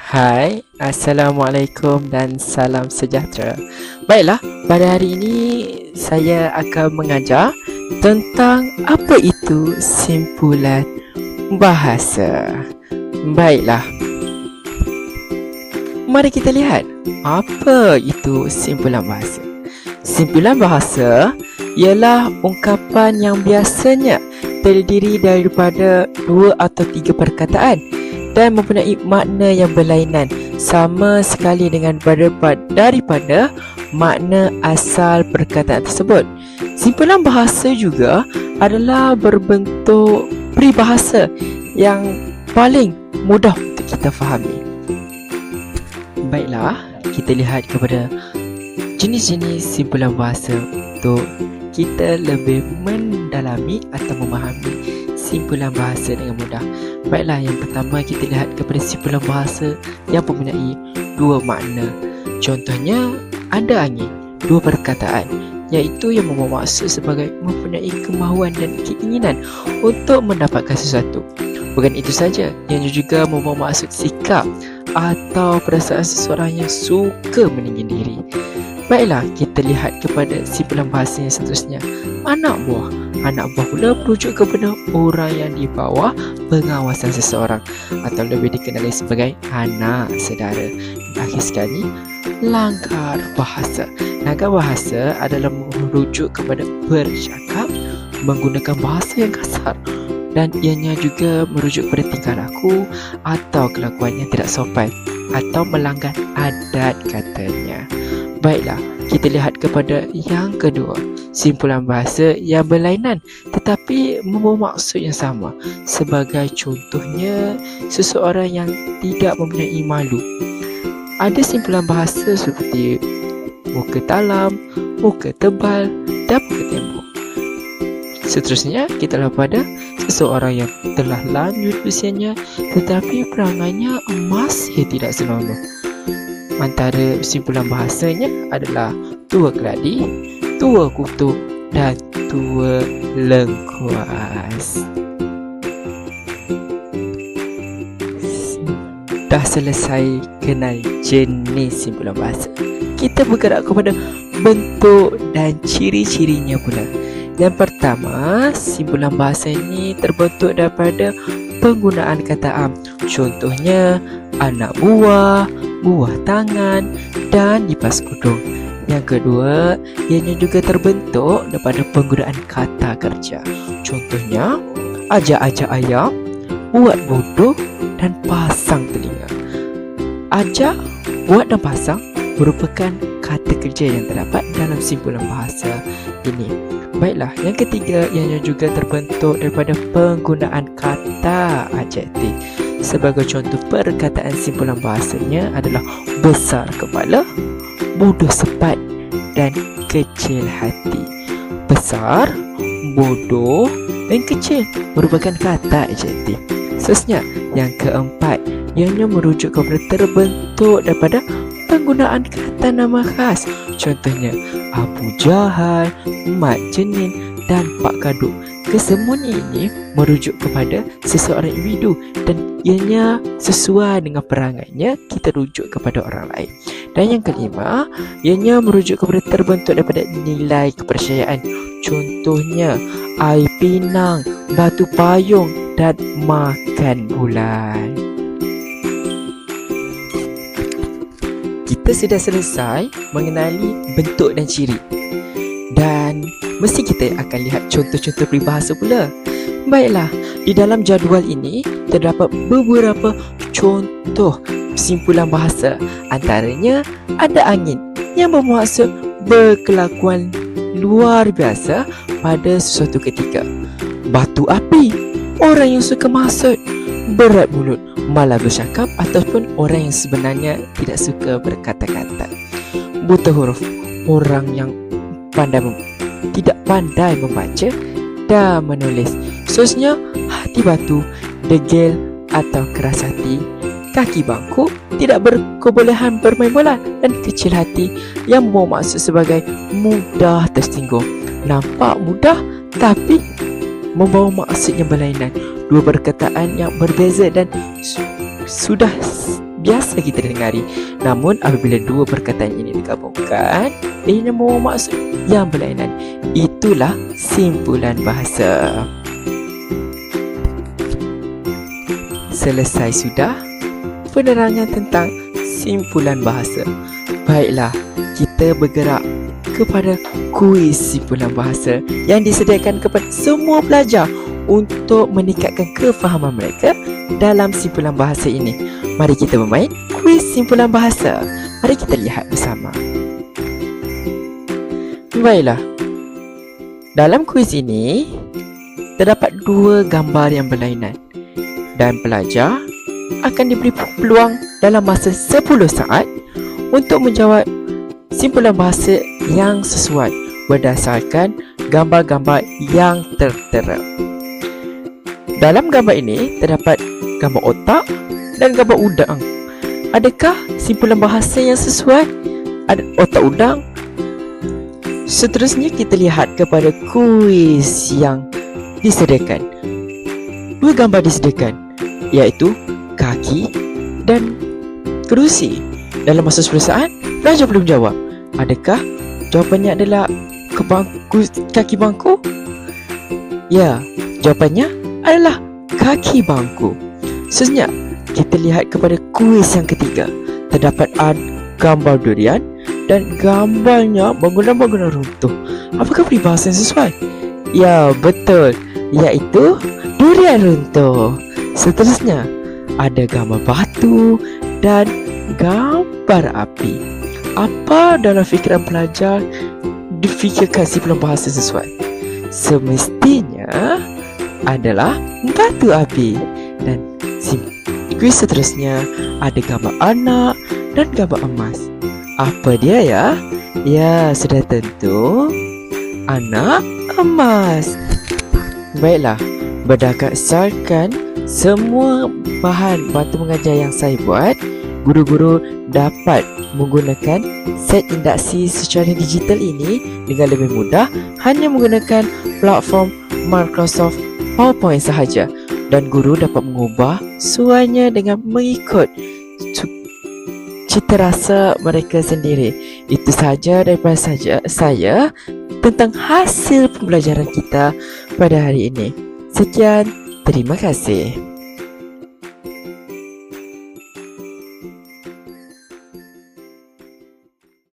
Hai, Assalamualaikum dan salam sejahtera. Baiklah, pada hari ini saya akan mengajar tentang apa itu simpulan bahasa. Baiklah, mari kita lihat apa itu simpulan bahasa. Simpulan bahasa ialah ungkapan yang biasanya terdiri daripada dua atau tiga perkataan dan mempunyai makna yang berlainan sama sekali dengan daripada makna asal perkataan tersebut. Simpulan bahasa juga adalah berbentuk peribahasa yang paling mudah untuk kita fahami. Baiklah, kita lihat kepada jenis-jenis simpulan bahasa untuk kita lebih mendalami atau memahami simpulan bahasa dengan mudah. Baiklah, yang pertama kita lihat kepada simpulan bahasa yang mempunyai dua makna. Contohnya, ada angin, dua perkataan, iaitu yang membawa maksud sebagai mempunyai kemahuan dan keinginan untuk mendapatkan sesuatu. Bukan itu saja, yang juga membawa maksud sikap atau perasaan seseorang yang suka meninggi diri. Baiklah, kita lihat kepada simpulan bahasa yang seterusnya. Anak buah. Anak buah pula merujuk kepada orang yang di bawah pengawasan seseorang atau lebih dikenali sebagai anak saudara. Akhir sekali, langkar bahasa. Langkar bahasa adalah merujuk kepada bercakap menggunakan bahasa yang kasar, dan ianya juga merujuk kepada tingkah laku atau kelakuan yang tidak sopan atau melanggar adat katanya. Baiklah, kita lihat kepada yang kedua, simpulan bahasa yang berlainan tetapi membawa maksud yang sama. Sebagai contohnya, seseorang yang tidak mempunyai malu. Ada simpulan bahasa seperti muka talam, muka tebal dan muka tembok. Seterusnya, kita lihat pada seseorang yang telah lanjut usianya tetapi perangainya masih tidak senonoh. Antara simpulan bahasanya adalah tua keladi, tua kutuk dan tua lengkuas. Dah selesai kenal jenis simpulan bahasa, kita bergerak kepada bentuk dan ciri-cirinya pula. Yang pertama, simpulan bahasa ini terbentuk daripada penggunaan kata am. Contohnya, anak buah, buah tangan dan lipas kudung. Yang kedua, ianya juga terbentuk daripada penggunaan kata kerja. Contohnya, ajak-ajak ayam, buat bodoh dan pasang telinga. Ajak, buat dan pasang merupakan kata kerja yang terdapat dalam simpulan bahasa ini. Baiklah, yang ketiga, ianya juga terbentuk daripada penggunaan kata adjektif. Sebagai contoh perkataan simpulan bahasanya adalah besar kepala, bodoh sepat dan kecil hati. Besar, bodoh dan kecil merupakan kata adjektif. Seterusnya, yang keempat, ianya merujuk kepada terbentuk daripada penggunaan kata nama khas. Contohnya, Abu Jahal, Mat Jenin dan Pak Kaduk. Kesemuanya ini merujuk kepada seseorang individu dan ianya sesuai dengan perangainya, kita rujuk kepada orang lain. Dan yang kelima, ianya merujuk kepada terbentuk daripada nilai kepercayaan. Contohnya, air pinang, batu payung dan makan bulan. Kita sudah selesai mengenali bentuk dan ciri, dan mesti kita akan lihat contoh-contoh peribahasa pula. Baiklah, di dalam jadual ini terdapat beberapa contoh simpulan bahasa. Antaranya, ada angin yang bermaksud berkelakuan luar biasa pada sesuatu ketika. Batu api, orang yang suka maksud. Berat mulut, malah bercakap ataupun orang yang sebenarnya tidak suka berkata-kata. Buta huruf, orang yang tidak pandai membaca dan menulis. Seterusnya, hati batu, degil atau keras hati. Kaki bangkuk, tidak berkebolehan bermain bola, dan kecil hati yang membawa maksud sebagai mudah tersinggung. Nampak mudah tapi membawa maksud yang berlainan. Dua perkataan yang berbeza dan sudah biasa kita dengari. Namun apabila dua perkataan ini digabungkan, ia membawa maksud yang berlainan. Itulah simpulan bahasa. Selesai sudah penerangan tentang simpulan bahasa. Baiklah, kita bergerak kepada kuis simpulan bahasa yang disediakan kepada semua pelajar untuk meningkatkan kefahaman mereka dalam simpulan bahasa ini. Mari kita bermain kuis simpulan bahasa. Mari kita lihat bersama. Baiklah, dalam kuis ini terdapat dua gambar yang berlainan dan pelajar akan diberi peluang dalam masa 10 saat untuk menjawab simpulan bahasa yang sesuai berdasarkan gambar-gambar yang tertera. Dalam gambar ini terdapat gambar otak dan gambar udang. Adakah simpulan bahasa yang sesuai? Ada otak udang. Seterusnya kita lihat kepada kuis yang disediakan. Dua gambar disediakan, iaitu kaki dan kerusi. Dalam masa 10 saat, pelajar perlu menjawab. Adakah jawapannya adalah kaki bangku? Ya, jawapannya adalah kaki bangku. Seterusnya, kita lihat kepada kuis yang ketiga. Terdapat gambar durian dan gambarnya bangunan-bangunan runtuh. Apakah peribahasa yang sesuai? Ya, betul. Iaitu durian runtuh. Seterusnya, ada gambar batu dan gambar api. Apa dalam fikiran pelajar difikirkan simpulan bahasa sesuai? Semestinya adalah batu api. Dan kuis seterusnya ada gambar anak dan gambar emas. Apa dia ya? Ya, sudah tentu anak emas. Baiklah, berdasarkan semua bahan batu mengajar yang saya buat, guru-guru dapat menggunakan set induksi secara digital ini dengan lebih mudah hanya menggunakan platform Microsoft PowerPoint sahaja, dan guru dapat mengubah suaranya dengan mengikut cita rasa mereka sendiri. Itu sahaja daripada saya tentang hasil pembelajaran kita pada hari ini. Sekian, terima kasih.